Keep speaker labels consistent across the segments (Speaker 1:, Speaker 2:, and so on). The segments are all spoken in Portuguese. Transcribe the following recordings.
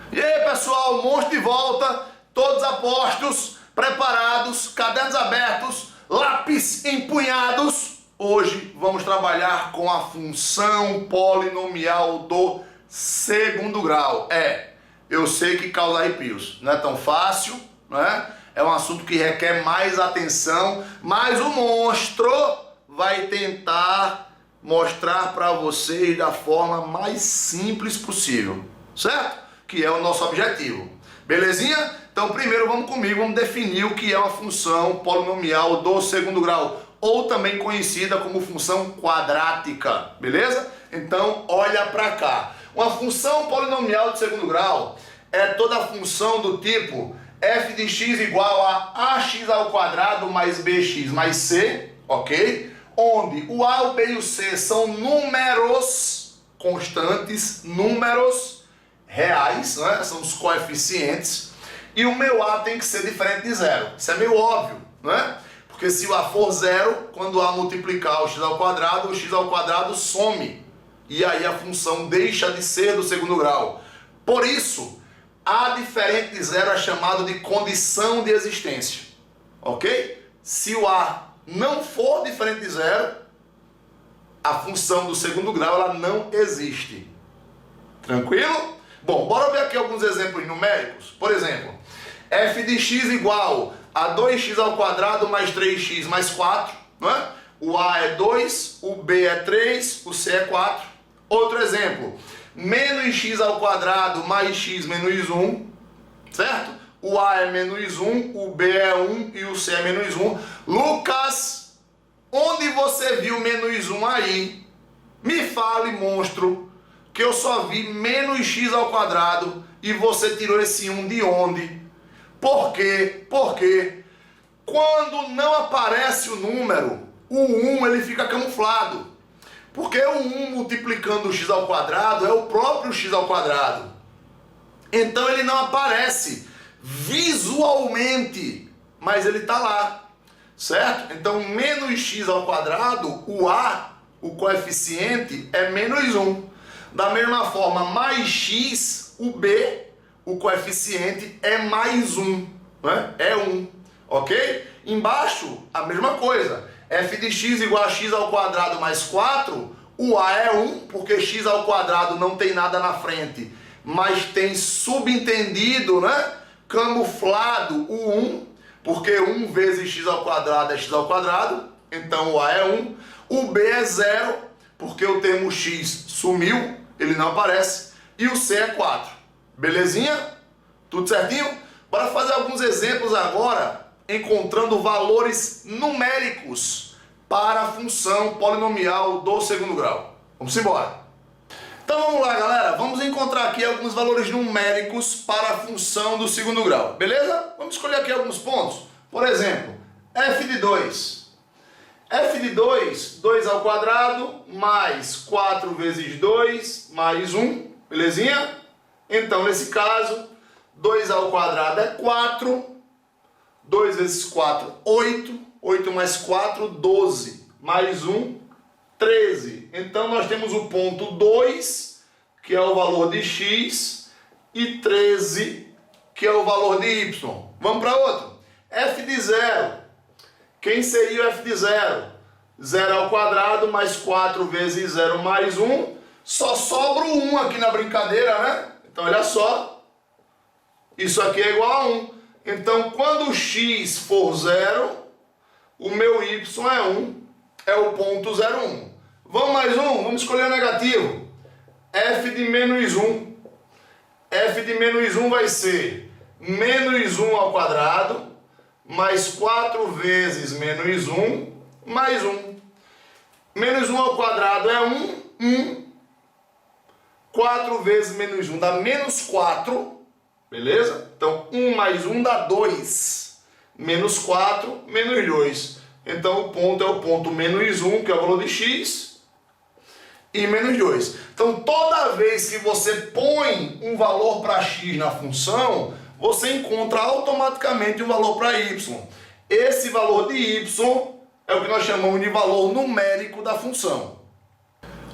Speaker 1: E aí, pessoal, monstro de volta, todos apostos, preparados, cadernos abertos, lápis empunhados. Hoje vamos trabalhar com a função polinomial do segundo grau. Eu sei que causa arrepios, não é tão fácil, não é? É um assunto que requer mais atenção, mas o monstro vai tentar mostrar para vocês da forma mais simples possível, certo? Que é o nosso objetivo. Belezinha? Então primeiro vamos comigo, vamos definir o que é uma função polinomial do segundo grau, ou também conhecida como função quadrática, beleza? Então olha para cá. Uma função polinomial de segundo grau é toda função do tipo f de x igual a ax ao quadrado mais bx mais c, ok? Onde o a, o b e o c são números constantes, números reais, né? São os coeficientes, e o meu a tem que ser diferente de zero. Isso é meio óbvio, né? Porque se o a for zero, quando a multiplicar o x ao quadrado some, e aí a função deixa de ser do segundo grau. Por isso, a diferente de zero é chamado de condição de existência, ok? Se o a não for diferente de zero, a função do segundo grau ela não existe. Tranquilo? Bom, bora ver aqui alguns exemplos numéricos. Por exemplo, f de x igual a 2x ao quadrado mais 3x mais 4, não é? O a é 2, o b é 3, o c é 4. Outro exemplo, menos x ao quadrado mais x menos 1, certo? O a é menos 1, o b é 1 e o c é menos 1. Lucas, onde você viu menos 1 aí? Me fale, monstro, que eu só vi menos x ao quadrado e você tirou esse 1 de onde? Por quê? Porque quando não aparece o número, o 1 ele fica camuflado. Porque o 1 multiplicando o x ao quadrado é o próprio x ao quadrado. Então ele não aparece visualmente, mas ele está lá, certo? Então menos x ao quadrado, o a, o coeficiente, é menos 1. Da mesma forma, mais x, o b, o coeficiente, é mais 1, né? É 1, ok? Embaixo, a mesma coisa. F de x igual a x ao quadrado mais 4, o a é 1, porque x ao quadrado não tem nada na frente, mas tem subentendido, né? Camuflado o 1, porque 1 vezes x ao quadrado é x ao quadrado, então o a é 1. O b é 0, porque o termo x sumiu, ele não aparece, e o c é 4. Belezinha? Tudo certinho? Bora fazer alguns exemplos agora, encontrando valores numéricos para a função polinomial do segundo grau. Vamos embora. Então vamos lá, galera. Vamos encontrar aqui alguns valores numéricos para a função do segundo grau. Beleza? Vamos escolher aqui alguns pontos. Por exemplo, f de 2. f de 2, 2 ao quadrado, mais 4 vezes 2, mais 1. Belezinha? Então, nesse caso, 2 ao quadrado é 4. 2 vezes 4, 8. 8 mais 4, 12. Mais 1, 13. Então, nós temos o ponto 2, que é o valor de x, e 13, que é o valor de y. Vamos para outro. f de 0. Quem seria o f de 0? 0 ao quadrado, mais 4 vezes 0 mais 1. Só sobra o 1 aqui na brincadeira, né? Então, olha só. Isso aqui é igual a 1. Então, quando o x for 0, o meu y é 1. É o ponto 0, 1. Vamos mais um? Vamos escolher o negativo. f de menos 1. f de menos 1 vai ser menos 1 ao quadrado, mais 4 vezes menos 1, mais 1. Menos 1 ao quadrado é 1, 1. 4 vezes menos 1 dá menos 4, beleza? Então, 1 mais 1 dá 2. Menos 4, menos 2. Então, o ponto é o ponto menos 1, que é o valor de x, e menos 2. Então, toda vez que você põe um valor para x na função, você encontra automaticamente um valor para y. Esse valor de y é o que nós chamamos de valor numérico da função.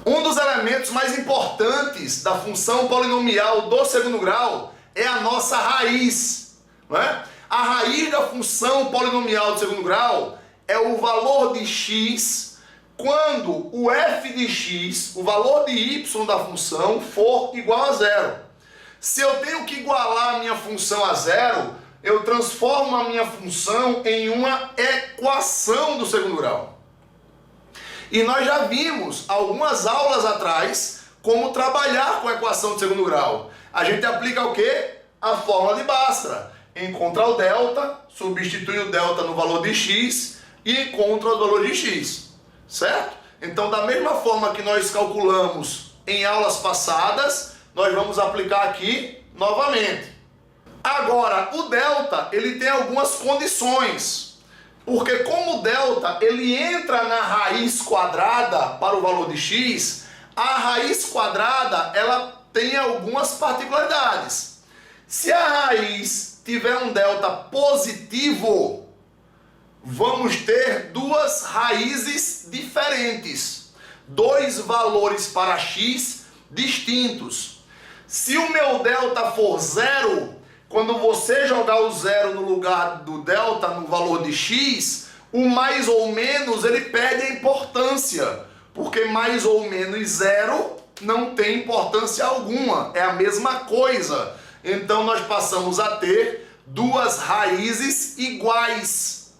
Speaker 1: Um dos elementos mais importantes da função polinomial do segundo grau é a nossa raiz, não é? A raiz da função polinomial de segundo grau é o valor de x quando o f de x, o valor de y da função, for igual a zero. Se eu tenho que igualar a minha função a zero, eu transformo a minha função em uma equação do segundo grau. E nós já vimos algumas aulas atrás como trabalhar com a equação de segundo grau. A gente aplica o quê? A fórmula de Bhaskara. Encontra o delta, substitui o delta no valor de x e encontra o valor de x. Certo? Então, da mesma forma que nós calculamos em aulas passadas, nós vamos aplicar aqui novamente. Agora, o delta, ele tem algumas condições. Porque como o delta, ele entra na raiz quadrada para o valor de x, a raiz quadrada, ela tem algumas particularidades. Se a raiz tiver um delta positivo, vamos ter duas raízes diferentes, dois valores para x distintos. Se o meu delta for zero, quando você jogar o zero no lugar do delta no valor de x, o mais ou menos ele perde a importância, porque mais ou menos zero não tem importância alguma, é a mesma coisa. Então nós passamos a ter duas raízes iguais.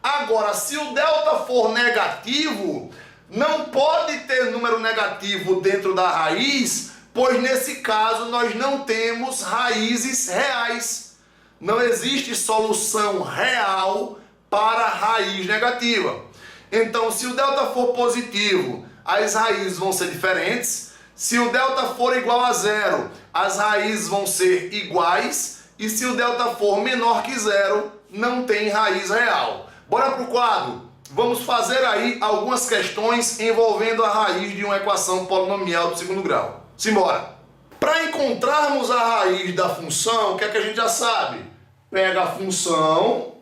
Speaker 1: Agora, se o delta for negativo, não pode ter número negativo dentro da raiz, pois nesse caso nós não temos raízes reais. Não existe solução real para a raiz negativa. Então, se o delta for positivo, as raízes vão ser diferentes. Se o delta for igual a zero, as raízes vão ser iguais. E se o delta for menor que zero, não tem raiz real. Bora para o quadro. Vamos fazer aí algumas questões envolvendo a raiz de uma equação polinomial do segundo grau. Simbora! Para encontrarmos a raiz da função, o que é que a gente já sabe? Pega a função,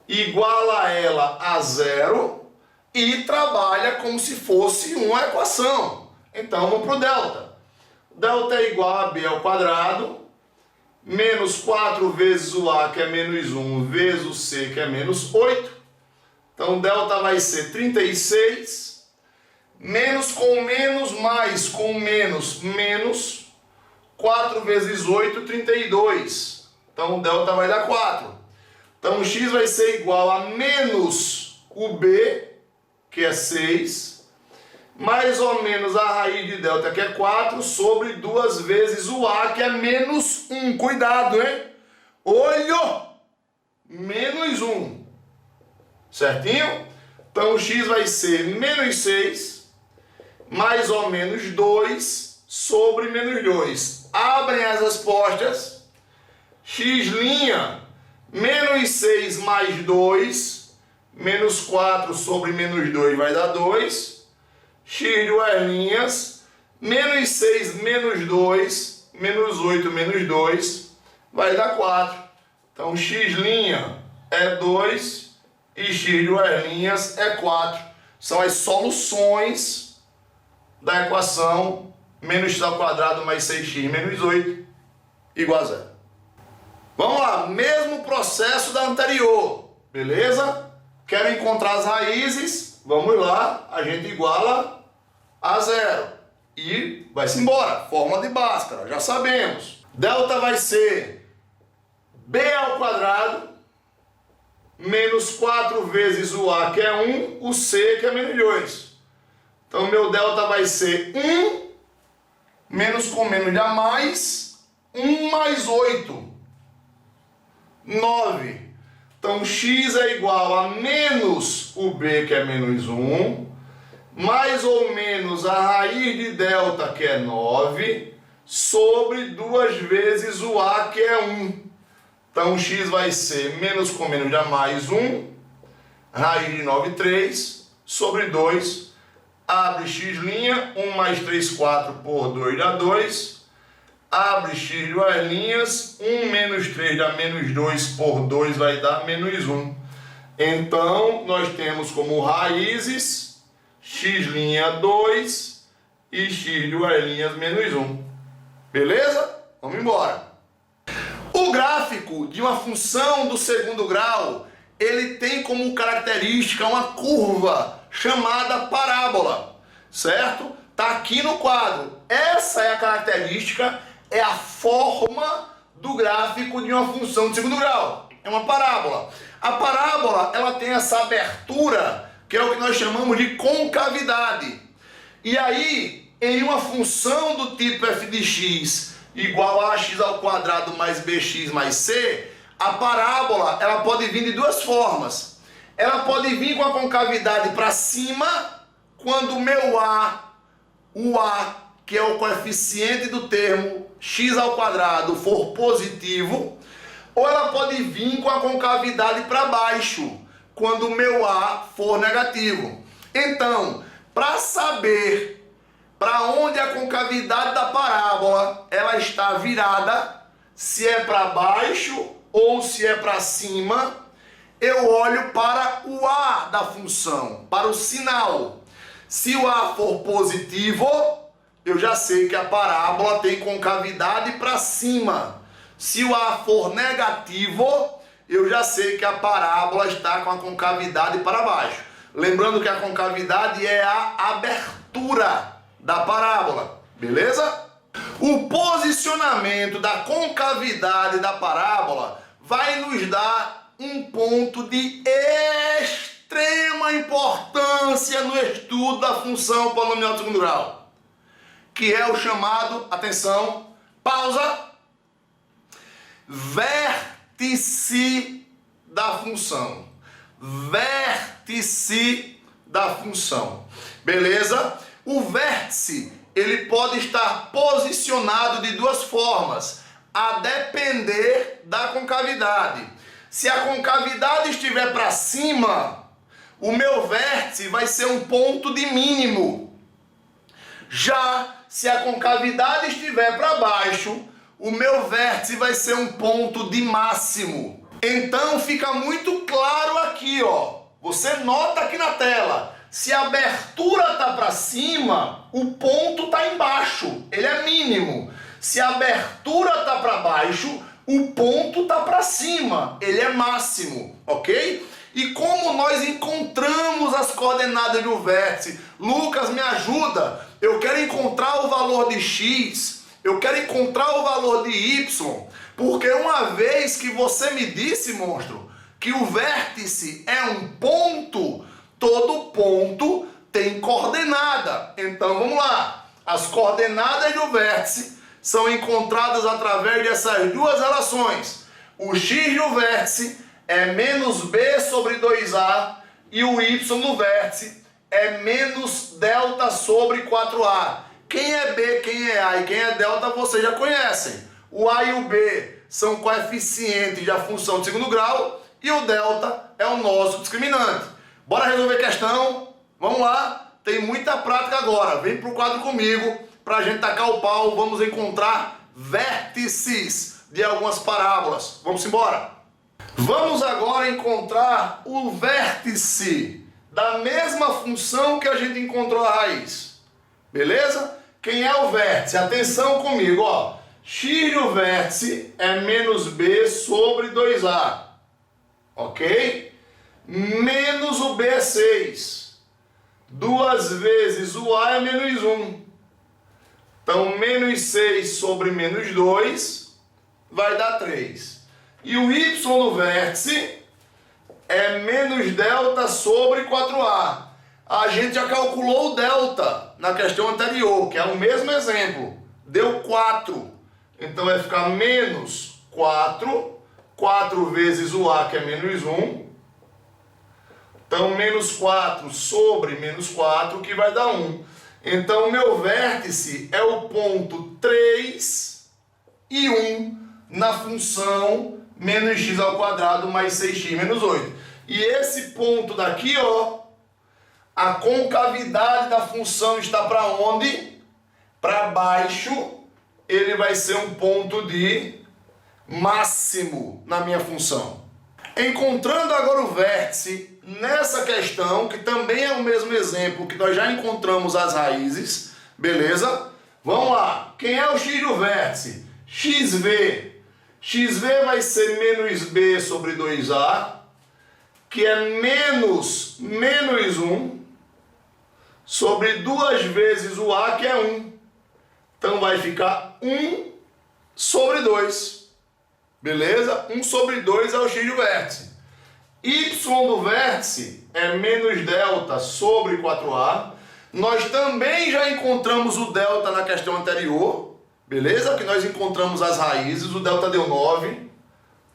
Speaker 1: iguala ela a zero e trabalha como se fosse uma equação. Então vamos para o delta. Delta é igual a b ao quadrado, menos 4 vezes o a, que é menos 1, vezes o c, que é menos 8. Então delta vai ser 36. Menos com menos, mais com menos, menos 4 vezes 8, 32. Então o delta vai dar 4. Então o x vai ser igual a menos o b, que é 6, mais ou menos a raiz de delta, que é 4, sobre 2 vezes o a, que é menos 1. Cuidado, hein? Olho! Menos 1. Certinho? Então o x vai ser menos 6, mais ou menos 2 sobre menos 2. Abrem as respostas. X', menos 6 mais 2, menos 4 sobre menos 2 vai dar 2. X duas linhas, menos 6 menos 2, menos 8 menos 2, vai dar 4. Então x' é 2 e x duas linhas é 4. São as soluções da equação menos x ao quadrado mais 6x menos 8 igual a zero. Vamos lá, mesmo processo da anterior, beleza? Quero encontrar as raízes, vamos lá, a gente iguala a zero e vai-se embora, fórmula de Bhaskara, já sabemos. Delta vai ser b ao quadrado menos 4 vezes o a, que é 1, o c, que é menos 2. Então, meu delta vai ser 1, menos com menos dá mais, 1 mais 8, 9. Então, x é igual a menos o b, que é menos 1, mais ou menos a raiz de delta, que é 9, sobre 2 vezes o a, que é 1. Então, x vai ser menos com menos dá mais 1, raiz de 9, 3, sobre 2. Abre x', 1 mais 3, 4 por 2 dá 2. Abre x duas linhas, 1 menos 3 dá menos 2 por 2 vai dar menos 1. Então, nós temos como raízes x' 2 e x duas linhas menos 1. Beleza? Vamos embora. gráfico de uma função do segundo grau, ele tem como característica uma curva chamada parábola, certo? Está aqui no quadro. Essa é a característica, é a forma do gráfico de uma função de segundo grau. É uma parábola. A parábola, ela tem essa abertura, que é o que nós chamamos de concavidade. E aí, em uma função do tipo f de x igual a x ao quadrado mais bx mais c, a parábola, ela pode vir de duas formas. Ela pode vir com a concavidade para cima, quando o meu o a, que é o coeficiente do termo x ao quadrado, for positivo, ou ela pode vir com a concavidade para baixo, quando o meu a for negativo. Então, para saber para onde a concavidade da parábola ela está virada, se é para baixo ou se é para cima, eu olho para o a da função, para o sinal. Se o a for positivo, eu já sei que a parábola tem concavidade para cima. Se o a for negativo, eu já sei que a parábola está com a concavidade para baixo. Lembrando que a concavidade é a abertura da parábola, beleza? O posicionamento da concavidade da parábola vai nos dar um ponto de extrema importância no estudo da função polinomial de segundo grau, que é o chamado, atenção, pausa, vértice da função. Vértice da função. Beleza? O vértice, ele pode estar posicionado de duas formas, a depender da concavidade. Se a concavidade estiver para cima, o meu vértice vai ser um ponto de mínimo. Já se a concavidade estiver para baixo, o meu vértice vai ser um ponto de máximo. Então fica muito claro aqui, ó. Você nota aqui na tela. Se a abertura está para cima, o ponto está embaixo. Ele é mínimo. Se a abertura está para baixo, o ponto está para cima. Ele é máximo, ok? E como nós encontramos as coordenadas do vértice? Lucas, me ajuda. Eu quero encontrar o valor de x. Eu quero encontrar o valor de y. Porque uma vez que você me disse, monstro, que o vértice é um ponto, todo ponto tem coordenada. Então vamos lá. As coordenadas do vértice são encontradas através dessas duas relações. O x do vértice é menos b sobre 2a e o y no vértice é menos delta sobre 4a. Quem é b, quem é a e quem é delta vocês já conhecem. O a e o b são coeficientes da função de segundo grau e o delta é o nosso discriminante. Bora resolver a questão? Vamos lá? Tem muita prática agora. Vem para o quadro comigo para a gente tacar o pau. Vamos encontrar vértices de algumas parábolas. Vamos embora? Vamos agora encontrar o vértice da mesma função que a gente encontrou a raiz. Beleza? Quem é o vértice? Atenção comigo, ó. X do vértice é menos b sobre 2a. Ok? Menos o b é 6. 2 vezes o a é menos 1. Então, menos 6 sobre menos 2 vai dar 3. E o y no vértice é menos delta sobre 4a. A gente já calculou o delta na questão anterior, que é o mesmo exemplo. Deu 4. Então vai ficar menos 4. 4 vezes o a, que é menos 1. Então, menos 4 sobre menos 4, que vai dar 1. Então, o meu vértice é o ponto 3 e 1 na função menos x ao quadrado mais 6x menos 8. E esse ponto daqui, ó, a concavidade da função está para onde? Para baixo. Ele vai ser um ponto de máximo na minha função. Encontrando agora o vértice nessa questão, que também é o mesmo exemplo que nós já encontramos as raízes, beleza? Vamos lá. Quem é o x do vértice? XV. XV vai ser menos B sobre 2A, que é menos 1 sobre 2 vezes o A, que é 1. Então vai ficar 1 sobre 2. Beleza? 1 sobre 2 é o x do vértice. Y do vértice é menos delta sobre 4A. Nós também já encontramos o delta na questão anterior. Beleza? Que nós encontramos as raízes. O delta deu 9.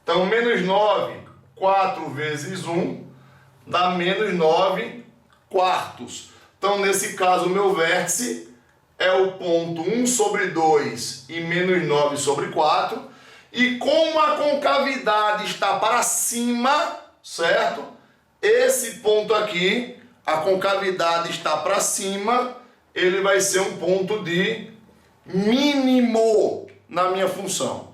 Speaker 1: Então, menos 9, 4 vezes 1, dá menos 9 quartos. Então, nesse caso, o meu vértice é o ponto 1 sobre 2 e menos 9 sobre 4. E como a concavidade está para cima, certo? Esse ponto aqui, a concavidade está para cima, ele vai ser um ponto de mínimo na minha função.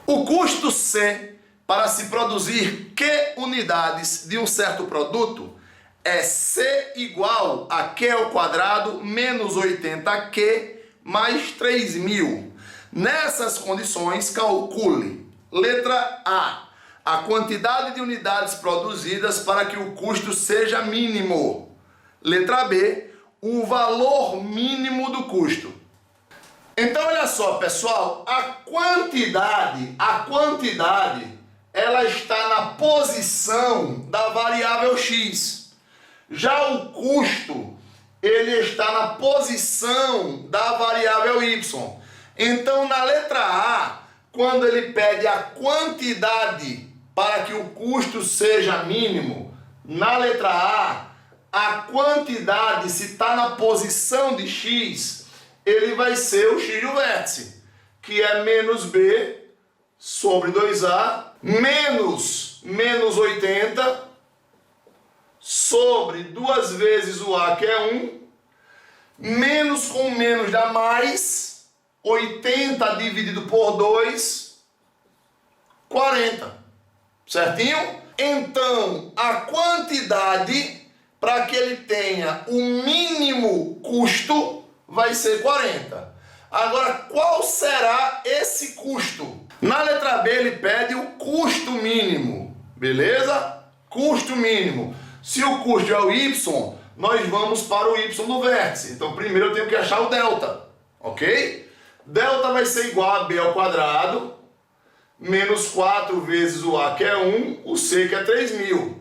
Speaker 1: O custo C para se produzir Q unidades de um certo produto é C igual a Q ao quadrado menos 80Q mais 3.000. Nessas condições, calcule. Letra A quantidade de unidades produzidas para que o custo seja mínimo. Letra B, o valor mínimo do custo. Então, olha só, pessoal, a quantidade, ela está na posição da variável x. Já o custo, ele está na posição da variável y. Então, na letra A, quando ele pede a quantidade para que o custo seja mínimo, na letra A quantidade, se está na posição de x, ele vai ser o x do vértice, que é menos B sobre 2A, menos 80, sobre 2 vezes o A, que é 1, menos com menos dá mais, 80 dividido por 2, 40. Certinho? Então, a quantidade para que ele tenha o mínimo custo vai ser 40. Agora, qual será esse custo? Na letra B, ele pede o custo mínimo. Beleza? Custo mínimo. Se o custo é o y, nós vamos para o y do vértice. Então, primeiro eu tenho que achar o delta. Ok? Delta vai ser igual a b ao quadrado, menos 4 vezes o a, que é 1, o c, que é 3.000.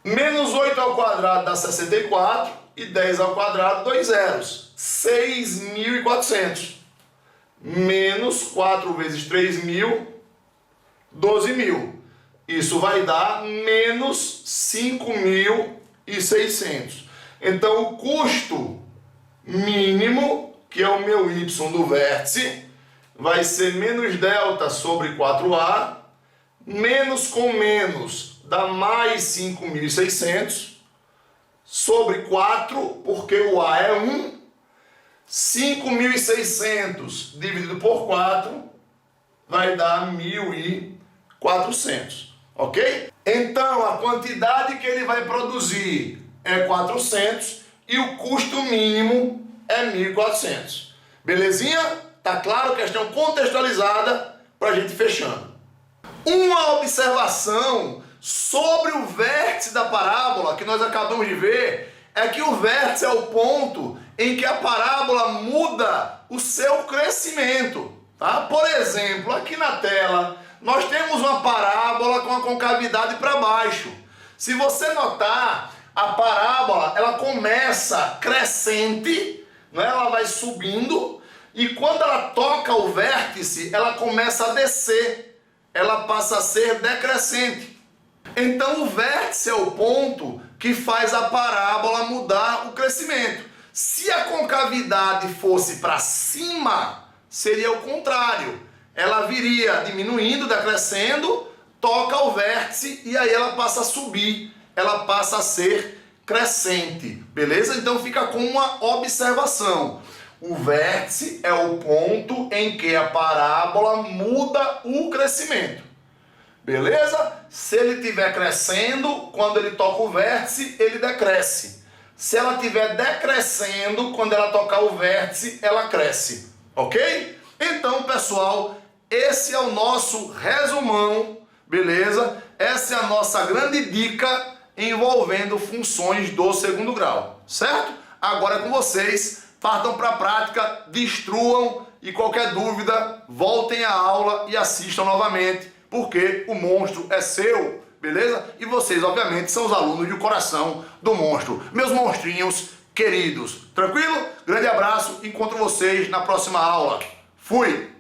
Speaker 1: Menos 8 ao quadrado dá 64, e 10 ao quadrado, 2 zeros. 6.400. Menos 4 vezes 3.000, 12.000. Isso vai dar menos 5.600. Então, o custo mínimo, que é o meu y do vértice, vai ser menos delta sobre 4A, menos com menos dá mais 5.600, sobre 4, porque o A é 1, 5.600 dividido por 4 vai dar 1.400, ok? Então, a quantidade que ele vai produzir é 400 e o custo mínimo é 1.400. Belezinha? Tá claro? Questão contextualizada para a gente fechando. Uma observação sobre o vértice da parábola que nós acabamos de ver é que o vértice é o ponto em que a parábola muda o seu crescimento. Tá? Por exemplo, aqui na tela nós temos uma parábola com a concavidade para baixo. Se você notar, a parábola ela começa crescente, né? Ela vai subindo, e quando ela toca o vértice, ela começa a descer, ela passa a ser decrescente. Então o vértice é o ponto que faz a parábola mudar o crescimento. Se a concavidade fosse para cima, seria o contrário. Ela viria diminuindo, decrescendo, toca o vértice e aí ela passa a subir, ela passa a ser crescente, beleza? Então fica com uma observação. O vértice é o ponto em que a parábola muda o crescimento, beleza? Se ele estiver crescendo, quando ele toca o vértice, ele decresce. Se ela estiver decrescendo, quando ela tocar o vértice, ela cresce, ok? Então, pessoal, esse é o nosso resumão, beleza? Essa é a nossa grande dica envolvendo funções do segundo grau, certo? Agora é com vocês, partam para a prática, destruam e qualquer dúvida, voltem à aula e assistam novamente, porque o monstro é seu, beleza? E vocês, obviamente, são os alunos de coração do monstro, meus monstrinhos queridos. Tranquilo? Grande abraço, encontro vocês na próxima aula. Fui!